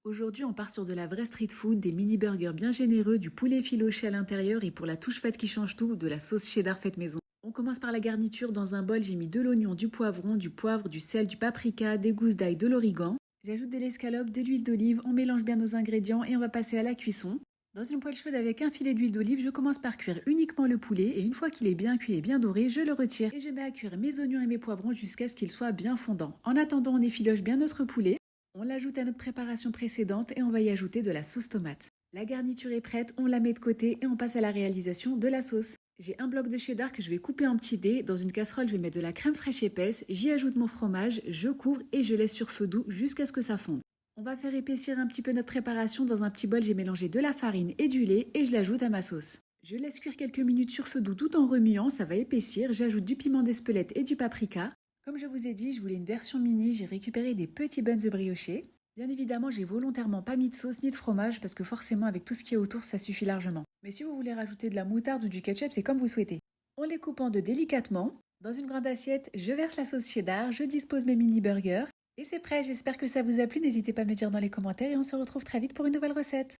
Aujourd'hui, on part sur de la vraie street food, des mini burgers bien généreux, du poulet filoché à l'intérieur et pour la touche faite qui change tout, de la sauce cheddar faite maison. On commence par la garniture. Dans un bol, j'ai mis de l'oignon, du poivron, du poivre, du sel, du paprika, des gousses d'ail, de l'origan. J'ajoute de l'escalope, de l'huile d'olive, on mélange bien nos ingrédients et on va passer à la cuisson. Dans une poêle chaude avec un filet d'huile d'olive, je commence par cuire uniquement le poulet et une fois qu'il est bien cuit et bien doré, je le retire et je mets à cuire mes oignons et mes poivrons jusqu'à ce qu'ils soient bien fondants. En attendant, on effiloche bien notre poulet. On l'ajoute à notre préparation précédente et on va y ajouter de la sauce tomate. La garniture est prête, on la met de côté et on passe à la réalisation de la sauce. J'ai un bloc de cheddar que je vais couper en petits dés. Dans une casserole, je vais mettre de la crème fraîche épaisse, j'y ajoute mon fromage, je couvre et je laisse sur feu doux jusqu'à ce que ça fonde. On va faire épaissir un petit peu notre préparation. Dans un petit bol, j'ai mélangé de la farine et du lait et je l'ajoute à ma sauce. Je laisse cuire quelques minutes sur feu doux tout en remuant, ça va épaissir. J'ajoute du piment d'Espelette et du paprika. Comme je vous ai dit, je voulais une version mini, j'ai récupéré des petits buns de brioché. Bien évidemment, j'ai volontairement pas mis de sauce ni de fromage parce que forcément avec tout ce qui est autour, ça suffit largement. Mais si vous voulez rajouter de la moutarde ou du ketchup, c'est comme vous souhaitez. On les coupe en deux délicatement. Dans une grande assiette, je verse la sauce cheddar, je dispose mes mini burgers. Et c'est prêt, j'espère que ça vous a plu, n'hésitez pas à me le dire dans les commentaires et on se retrouve très vite pour une nouvelle recette.